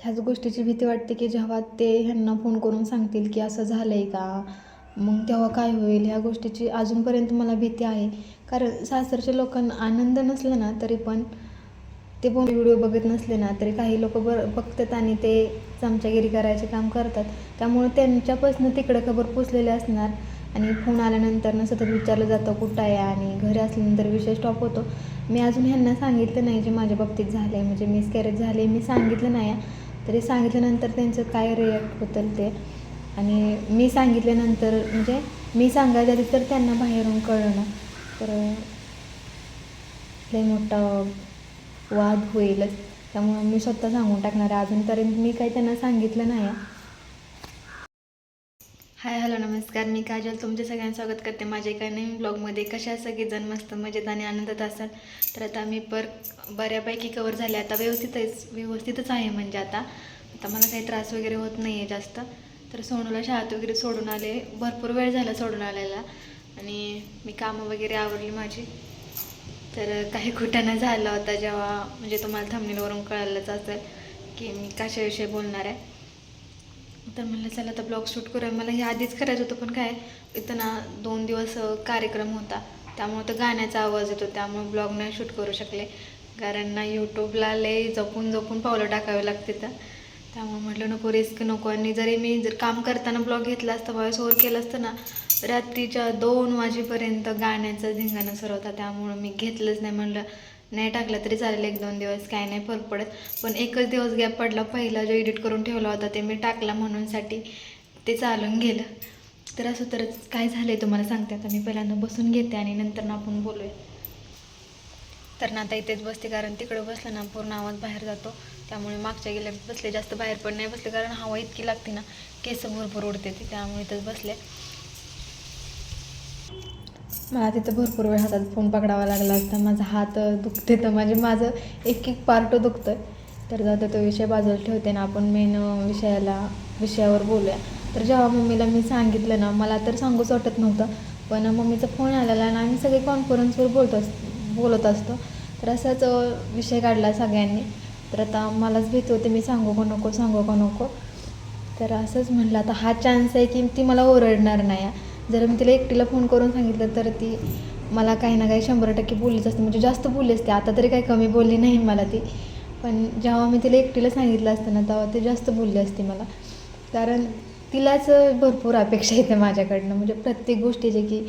ह्याच गोष्टीची भीती वाटते की जेव्हा ते ह्यांना फोन करून सांगतील की असं झालं आहे का, मग तेव्हा काय होईल, ह्या गोष्टीची अजूनपर्यंत मला भीती आहे. कारण सासरच्या लोकांना आनंद नसला ना तरी पण ते पण व्हिडिओ बघत नसले ना तरी काही लोक बघतात आणि ते चमचागिरी करायचे काम करतात. त्यामुळे त्यांच्यापासून तिकडं खबर पोचलेली असणार आणि फोन आल्यानंतर सतत विचारलं जातं कुठं आहे, आणि घरी असल्यानंतर विषय स्टॉप होतो. मी अजून ह्यांना सांगितलं नाही जे माझ्या बाबतीत झालं आहे, म्हणजे मिसकॅरेज झाले, मी सांगितलं नाही. तरी सांगितल्यानंतर त्यांचं काय रिॲक्ट होतं ते, आणि मी सांगितल्यानंतर म्हणजे मी सांगायच्या आधी तर त्यांना बाहेरून कळलं ना तर लई मोठा वाद होईलच. त्यामुळं मी स्वतः सांगून टाकणार आहे. अजूनपर्यंत मी काही त्यांना सांगितलं नाही. हाय हॅलो नमस्कार, मी काजल तुमचे सगळ्यांचं स्वागत करते माझ्या एका नवीन ब्लॉगमध्ये. कशा सगळेजण मस्त मजेत आणि आनंदात असाल. तर आता मी बऱ्यापैकी कवर झाले, आता व्यवस्थितच आहे. म्हणजे आता मला काही त्रास वगैरे होत नाही आहे जास्त. तर सोनूला शाळेत वगैरे सोडून आले, भरपूर वेळ झाला सोडून आलेला, आणि मी कामं वगैरे आवरली माझी. तर काही कुठं झालं होता जेव्हा, म्हणजे तुम्हाला थंबनेलवरून कळालंच असेल की मी कशाविषयी बोलणार आहे. तर म्हणलं चला आता ब्लॉग शूट करूया. मला हे आधीच करायचं होतं, पण काय इथं ना 2 दिवस कार्यक्रम होता, त्यामुळे तर गाण्याचा आवाज येतो, त्यामुळे ब्लॉग नाही शूट करू शकले. कारण ना यूट्यूबला लई जपून पावलं टाकावे लागते. तर त्यामुळे म्हटलं नको, रिस्क नको. आणि जर काम करताना ब्लॉग घेतला असता, व्हॉइस ओव्हर केलं असतं ना, रात्रीच्या 2 वाजेपर्यंत गाण्याचा धिंगाणा सुरू होता. त्यामुळं मी घेतलंच नाही. म्हणलं नाही टाकलं तरी चालेल, 1-2 दिवस काय नाही फरक पडत. पण एकच दिवस गॅप पडला. पहिला जो एडिट करून ठेवला होता ते मी टाकला म्हणूनसाठी ते चालून गेलं. तर असं तर काय झालं आहे तुम्हाला सांगते. आता मी पहिल्यांदा बसून घेते आणि नंतर ना आपण बोलूया. तर ना आता इथेच बसते, कारण तिकडं बसलं ना पूर्ण आवाज बाहेर जातो. त्यामुळे मागच्या गेल्या बसले, जास्त बाहेर पण नाही बसले, कारण हवा इतकी लागते ना, केस भरपूर उडते ते, त्यामुळे इथंच बसले. मला तिथं भरपूर वेळ हातात फोन पकडावा लागला असता. माझा हात दुखते, तर माझं एक पार्ट दुखतं आहे. तर जातं तो विषय बाजूला ठेवते ना, आपण मेन विषयावर बोलूया. तर जेव्हा मम्मीला मी सांगितलं ना, मला तर सांगूच वाटत नव्हतं, पण मम्मीचा फोन आलेला ना, आम्ही सगळे कॉन्फरन्सवर बोलत असतो. तर असाच विषय काढला सगळ्यांनी. तर आता मलाच भीती होते, मी सांगू का नको. तर असंच म्हटलं आता हा चान्स आहे की ती मला ओरडणार नाही. जर मी तिला एकटीला फोन करून सांगितलं तर ती मला काही ना काही 100% बोललीच असते, म्हणजे जास्त बोलली असते. आता तरी काही कमी बोलली नाही मला ती, पण जेव्हा मी तिला एकटीला सांगितलं असतं ना तेव्हा ते जास्त बोलली असते मला. कारण तिलाच भरपूर अपेक्षा येते माझ्याकडनं, म्हणजे प्रत्येक गोष्टीचे की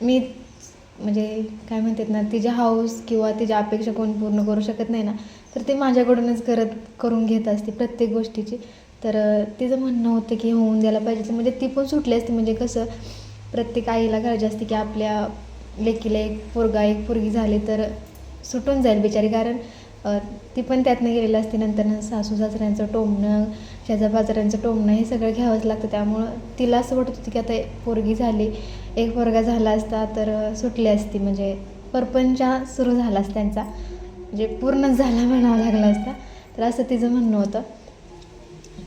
मी म्हणजे काय म्हणतात ना, तिच्या हाऊस किंवा तिच्या अपेक्षा कोण पूर्ण करू शकत नाही ना, तर ते माझ्याकडूनच करून घेत असते प्रत्येक गोष्टीची. तर तिचं म्हणणं होतं की होऊन द्यायला पाहिजे, म्हणजे ती पण सुटली असते. म्हणजे कसं प्रत्येक आईला काळजी असते की आपल्या लेकीला एक पोरगी झाली तर सुटून जाईल बिचारी, कारण ती पण त्यातनं गेलेली असते. नंतर सासू सासऱ्यांचं टोमणं, शेजारपाजाऱ्यांचं टोमणं, हे सगळं घ्यावंच लागतं. त्यामुळं तिला असं वाटत होतं की आता पोरगी झाली, एक पोरगा झाला असता तर सुटली असती, म्हणजे परपंच सुरू झाला असता त्यांचा, म्हणजे पूर्णच झाला म्हणावं लागला असता. तर असं तिचं म्हणणं होतं.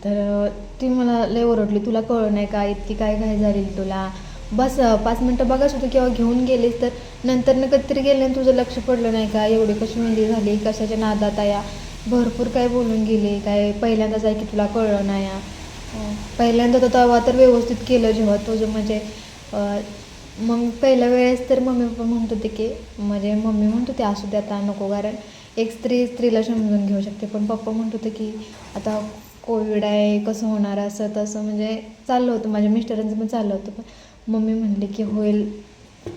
तर ती मला लय ओरडली, तुला कळलं नाही का, इतकी काय घाई झाली तुला, बस 5 मिनटं बघाच होतं किंवा घेऊन गेलीस तर नंतर कधीतरी गेले आणि तुझं लक्ष पडलं नाही का, एवढी कशी मेहंदी झाली, कशाच्या नादात या, भरपूर काय बोलून गेली, काय पहिल्यांदाच आहे की तुला कळलं नाही. पहिल्यांदा तर तेव्हा तर व्यवस्थित केलं जेव्हा तुझं, म्हणजे मग पहिल्या वेळेस तर मम्मी पप्पा म्हणत होते की, म्हणजे मम्मी म्हणत होते असू दे आता नको, कारण एक स्त्रीला समजून घेऊ शकते. पण पप्पा म्हणत होते की आता कोविड आहे, कसं होणार, असं तसं, म्हणजे चाललं होतं माझ्या मिस्टरांचं पण चाललं होतं. पण मम्मी म्हणली की होईल,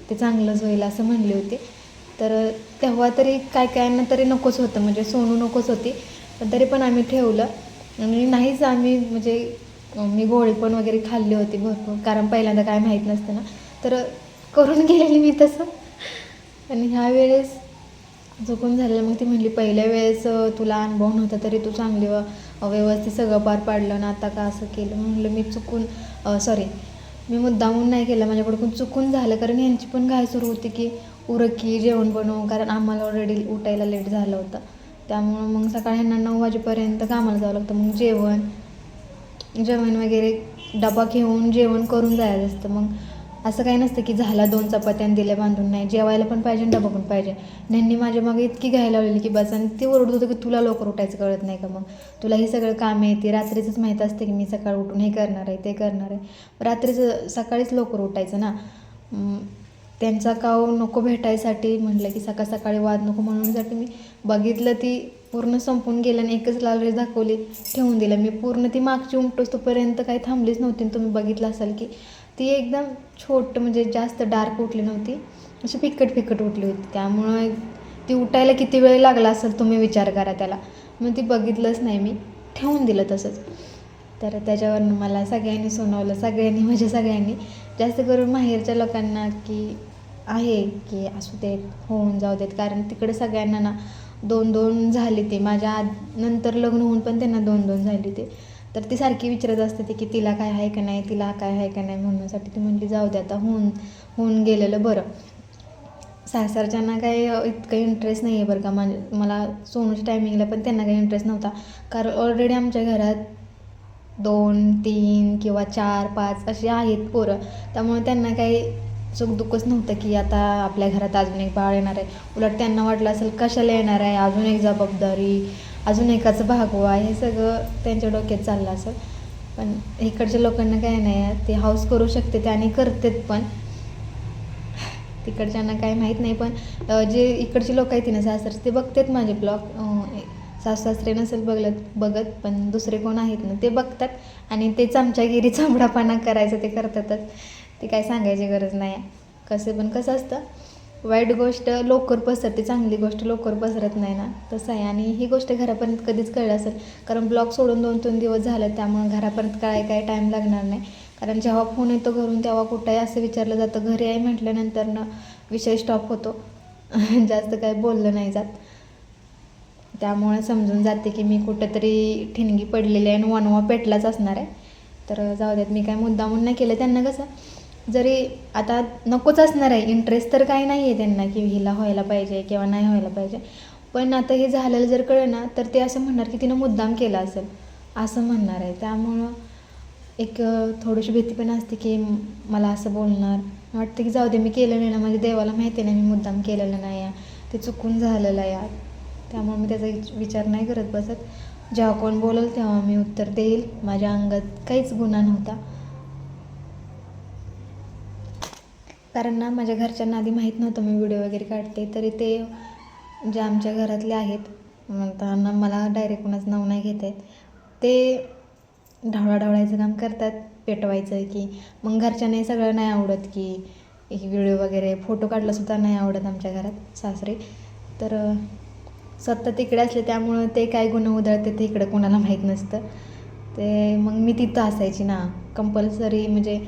ते चांगलंच होईल असं म्हणली होती. तर तेव्हा तरी काय तरी नकोच होतं, म्हणजे सोनू नकोच होती, पण तरी पण आम्ही ठेवलं. आणि नाहीच आम्ही, म्हणजे मी गोळी पण वगैरे खाल्ली होती भरपूर, कारण पहिल्यांदा काय माहीत नसतं ना, तर करून गेलेली मी तसं. आणि ह्या वेळेस चुकून झालेलं. मग ती म्हणली पहिल्या वेळेस तुला अनुभव नव्हता तरी तू चांगली व्यवस्थित सगळं पार पाडलं ना, आता का असं केलं. म्हणलं मी मुद्दामून नाही केलं, माझ्याकडून चुकून झालं, कारण यांची पण घाई सुरू होती की उरकी जेवण बनवू, कारण आम्हाला ऑलरेडी उठायला लेट झालं होतं. त्यामुळं मग सकाळी ह्यांना 9 वाजेपर्यंत कामाला जावं लागतं. मग जेवण वगैरे डबा घेऊन जेवण करून जायचं असतं. मग असं काही नसतं की झाला 2 चपात्या दिल्या बांधून, नाही, जेवायला पण पाहिजे डबा पण पाहिजे. यांनी माझ्या मागे इतकी घ्यायला लावलेली की बस. आणि ते ओरडत होतं की तुला लवकर उठायचं कळत नाही का, मग तुला हे सगळं काम आहे, ते रात्रीचंच माहीत असते की मी सकाळ उठून हे करणार आहे ते करणार आहे. रात्रीचं सकाळीच लवकर उठायचं ना. त्यांचा काव नको भेटायसाठी म्हटलं की सकाळ सकाळी वाद नको म्हणूनसाठी मी बघितलं ती पूर्ण संपून गेलं आणि एकच लाल रेष दाखवली, ठेवून दिलं. मी पूर्ण ती मागची उमटोस तोपर्यंत काही थांबलीच नव्हती. तुम्ही बघितलं असाल की ती एकदम छोटं म्हणजे जास्त डार्क उठली नव्हती, अशी फिकट फिकट उठली होती. त्यामुळं ती उठायला किती वेळ लागला असेल तुम्ही विचार करा त्याला. मग ती बघितलंच नाही, मी ठेवून दिलं तसंच. तर त्याच्यावरनं मला सगळ्यांनी सुनावलं, सगळ्यांनी जास्त करून माहेरच्या लोकांना की आहे की असू देत, होऊन जाऊ देत. कारण तिकडे सगळ्यांना ना 2-2 झाली. ते माझ्या नंतर लग्न होऊन पण त्यांना 2-2 झाली. ते तर ती सारखी विचारत असते ती की तिला काय आहे का नाही, तिला काय आहे का नाही म्हणण्यासाठी ती म्हटली जाऊ दे आता, होऊन गेलेलं बरं. सासरच्यांना काही इतकं इंटरेस्ट नाही आहे बरं का. मला सोनूच्या टायमिंगला पण त्यांना काही इंटरेस्ट नव्हता. कारण ऑलरेडी आमच्या घरात 2-3 किंवा 4-5 अशी आहेत पोरं. त्यामुळे त्यांना काही सुखदुःखच नव्हतं की आता आपल्या घरात अजून एक बाळ येणार आहे. उलट त्यांना वाटलं असेल कशाला येणार आहे, अजून एक जबाबदारी, अजून एकाचं भागवा, हे सगळं त्यांच्या डोक्यात चाललं असेल. पण इकडच्या लोकांना काय नाही आहे, ते हाऊस करू शकते ते आणि करतात पण. तिकडच्यांना काही माहीत नाही. पण जे इकडची लोक आहेत ना सासरचे, ते बघतात माझे ब्लॉग. सासरे नसेल बघत पण दुसरे कोण आहेत ना ते बघतात आणि ते चमचागिरी चमडापणा करायचं ते करतातच. ते काय सांगायची गरज नाही. कसं असतं, वाईट गोष्ट लवकर पसरते, चांगली गोष्ट लवकर पसरत नाही ना, तसं आहे. आणि ही गोष्ट घरापर्यंत कधीच कळलं असेल, कारण ब्लॉग सोडून 2-3 दिवस झालं, त्यामुळे घरापर्यंत काय टाईम लागणार नाही. कारण जेव्हा फोन येतो घरून तेव्हा कुठंही असं विचारलं जातं, घरी आहे म्हटल्यानंतर ना विषय स्टॉप होतो. जास्त काही बोललं नाही जात. त्यामुळे समजून जाते की मी कुठंतरी ठिणगी पडलेली आहे आणि वणवा पेटलाच असणार आहे. तर जाऊ देत, मी काय मुद्दामून नाही केलं. त्यांना कसं जरी आता नकोच असणार आहे, इंटरेस्ट तर काही नाही आहे त्यांना की हिला व्हायला पाहिजे किंवा नाही व्हायला पाहिजे. पण आता हे झालेलं जर कळलं ना तर ते असं म्हणणार की तिनं मुद्दाम केला असेल, असं म्हणणार आहे. त्यामुळं एक थोडीशी भीती पण असते की मला असं बोलणार. वाटतं की जाऊ दे, मी केलं नाही ना, म्हणजे देवाला माहिती नाही मी मुद्दाम केलेलं नाही आहे, ते चुकून झालेलं आहे. त्यामुळे मी त्याचा विचार नाही करत बसत. जेव्हा कोण बोलेल तेव्हा मी उत्तर देईल. माझ्या अंगात काहीच गुन्हा नव्हता. कारण ना माझ्या घरच्यांना आधी माहीत नव्हतं मी व्हिडिओ वगैरे काढते. तरी ते जे आमच्या घरातले आहेत, त्यांना मला डायरेक्ट कोणाचं नाव नाही घेत आहेत, ते ढवळाढवळायचं काम करतात, पेटवायचं की. मग घरच्यांना हे सगळं नाही आवडत की व्हिडिओ वगैरे, फोटो काढलासुद्धा नाही आवडत आमच्या घरात सासरे. तर स्वतः तिकडे असले त्यामुळं ते काय गुन्हा उधळते ते इकडं कोणाला माहीत नसतं. ते मग मी तिथं असायची ना कंपल्सरी, म्हणजे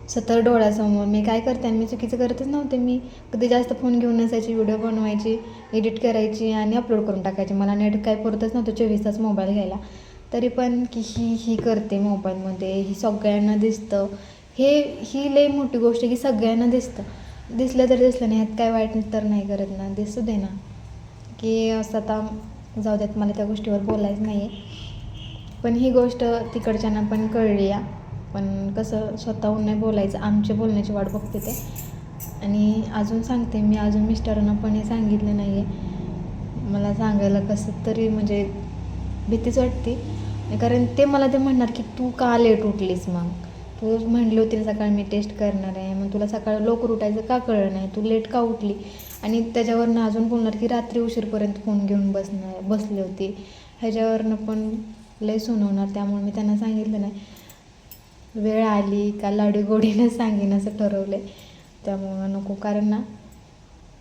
सतत डोळ्यासमोर. मी काय करते, मी चुकीचं करतच नव्हते. मी कधी जास्त फोन घेऊन नसायची, व्हिडिओ बनवायची, एडिट करायची आणि अपलोड करून टाकायची. मला नेट काय पुरतच नव्हतं 24 तास मोबाईल घ्यायला. तरी पण की ही करते मोबाईलमध्ये, ही सगळ्यांना दिसतं. ही लई मोठी गोष्ट की सगळ्यांना दिसतं. दिसलं तर दिसलं नाही, ह्यात काय वाईट तर नाही करत ना, दिसू दे ना. की असं आता जाऊ देत, मला त्या गोष्टीवर बोलायचं नाही आहे. पण ही गोष्ट तिकडच्यांना पण कळली आहे. पण कसं स्वतःहून नाही बोलायचं, आमच्या बोलण्याची वाट बघते ते. आणि अजून सांगते मी, अजून मिस्टरांना पण हे सांगितलं नाही आहे. मला सांगायला कसं तरी म्हणजे भीतीच वाटते. कारण ते मला ते म्हणणार की तू का लेट उठलीस, मग तू म्हणली होती ना सकाळी मी टेस्ट करणार आहे, मग तुला सकाळी लवकर उठायचं का कळलं नाही, तू लेट का उठली. आणि त्याच्यावरनं अजून बोलणार की रात्री उशीरपर्यंत फोन घेऊन बसले होते. ह्याच्यावरनं पण लय सुनवणार. त्यामुळे मी त्यांना सांगितलं नाही, वेळ आली का लाडीगोडीनं सांगेन असं ठरवलं आहे. त्यामुळं नको, कारण ना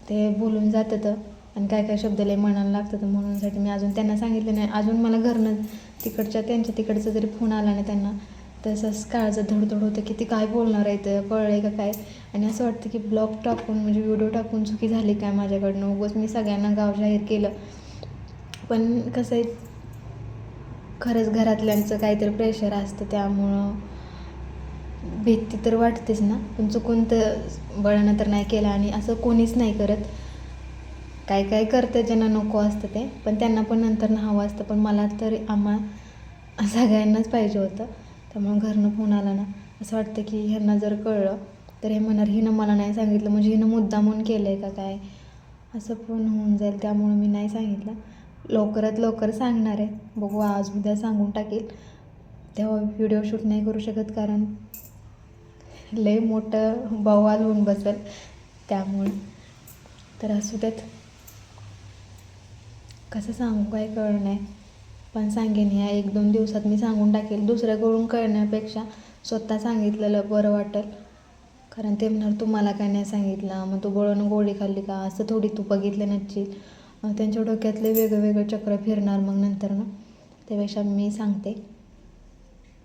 ते बोलून जातं आणि काय शब्द लय मनाला लागतं. म्हणूनसाठी मी अजून त्यांना सांगितलं नाही. अजून मला घरनं त्यांच्या तिकडचं जरी फोन आला ना त्यांना, तसंच काळजात धडधड होतं की ती काय बोलणार आहे, तर कळलं आहे का काय. आणि असं वाटतं की ब्लॉग टाकून म्हणजे व्हिडिओ टाकून चुकी झाली काय माझ्याकडनं, उगाच मी सगळ्यांना गाव जाहीर केलं. पण कसं आहे, खरंच घरातल्यांचं काहीतरी प्रेशर असतं, त्यामुळं भीती तर वाटतेच ना. पण चुकून तर बळानं तर नाही केलं आणि असं कोणीच नाही करत. काय करतं ज्यांना नको असतं ते, पण त्यांना पण नंतर हवं असतं. पण मला तर सगळ्यांनाच पाहिजे होतं. त्यामुळं घरनं फोन आला ना असं वाटतं की ह्यांना जर कळलं तर हे म्हणणार हिनं मला नाही सांगितलं म्हणजे हिनं मुद्दामून केलं आहे का काय, असं पण होऊन जाईल. त्यामुळे मी नाही सांगितलं. लवकरात लवकर सांगणार आहे, बघू आज उद्या सांगून टाकेल. तेव्हा व्हिडिओ शूट नाही करू शकत कारण लय मोठं बवाल होऊन बसेल त्यामुळे. तर असू देत, कसं सांगू काय कळलं नाही, पण सांगेन ह्या 1-2 दिवसात मी सांगून टाकेल. दुसऱ्याकडून कळण्यापेक्षा स्वतः सांगितलेलं बरं वाटेल. कारण ते म्हणणार तू मला काय नाही सांगितलं, मग तू बळून गोळी खाल्ली का, असं थोडी तू बघितलं नसशील. त्यांच्या डोक्यातले वेगळं वेगळं चक्र फिरणार मग नंतर ना. त्यापेक्षा मी सांगते,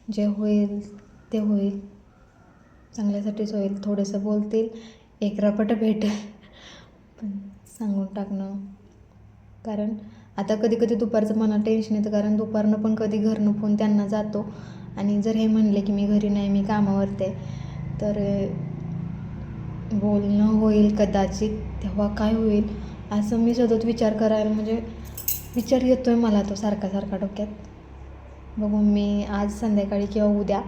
जे होईल ते होईल, चांगल्यासाठीच होईल. थोडंसं बोलतील, एक रपट भेटेल, पण सांगून टाकणं. कारण आता कधी कधी दुपारचं मला टेन्शन येतं, कारण दुपारनं पण कधी घरनं फोन त्यांना जातो आणि जर हे म्हणले की मी घरी नाही, मी कामावरती आहे, तर बोलणं होईल कदाचित. तेव्हा काय होईल असं मी सतत विचार करायला, म्हणजे विचार येतो आहे मला तो सारखा सारखा डोक्यात. बघू मी आज संध्याकाळी किंवा उद्या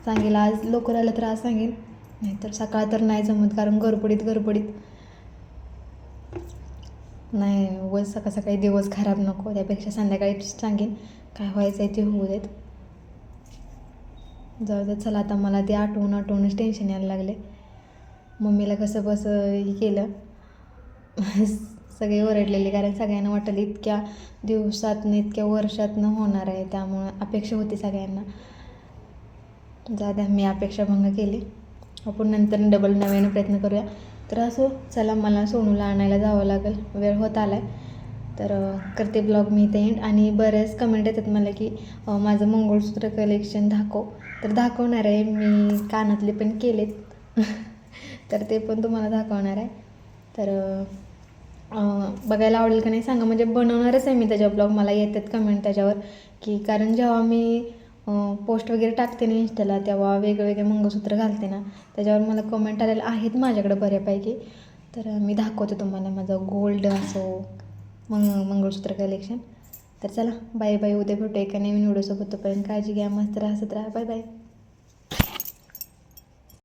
सांगेल. आज लवकर आलं तर आज सांगेल, नाहीतर सकाळ तर नाही जमत कारण गडबडीत नाही. उगाच सकाळ सकाळी दिवस खराब नको, त्यापेक्षा संध्याकाळी सांगेन. काय व्हायचं आहे ते होऊ देत. जाऊ देत. चला आता मला ते आठवूनच टेन्शन यायला लागले. मम्मीला कसं बसं हे केलं सगळे ओरडलेले, कारण सगळ्यांना वाटलं इतक्या दिवसातनं इतक्या वर्षातनं होणार आहे, त्यामुळं अपेक्षा होती सगळ्यांना. जाऊ द्या, मी अपेक्षाभंग केली. आपण नंतर डबल नव्यानं प्रयत्न करूया. तर असो, चला मला सोनूला आणायला जावं लागेल, वेळ होत आला आहे. तर करते ब्लॉग मी इथे एंड. आणि बरेच कमेंट येतात मला की माझं मंगळसूत्र कलेक्शन दाखव, तर दाखवणार आहे. मी कानातले पण केलेत तर ते पण तुम्हाला दाखवणार आहे. तर बघायला आवडेल का नाही सांगा, म्हणजे बनवणारच आहे मी त्याच्या ब्लॉग. मला येतात कमेंट त्याच्यावर की, कारण जेव्हा मी पोस्ट वगैरे टाकते ना इंस्टाला, तेव्हा वेगवेगळे मंगळसूत्र घालते ना, त्याच्यावर मला कमेंट आलेले आहेत माझ्याकडे बऱ्यापैकी. तर मी दाखवते तुम्हाला माझं गोल्ड असो मंगळसूत्र कलेक्शन. तर चला बाय बाय, उद्या भेटू एका नवीन व्हिडिओसोबत. तोपर्यंत काळजी घ्या, मस्त राहा, हसत राहा. Bye bye.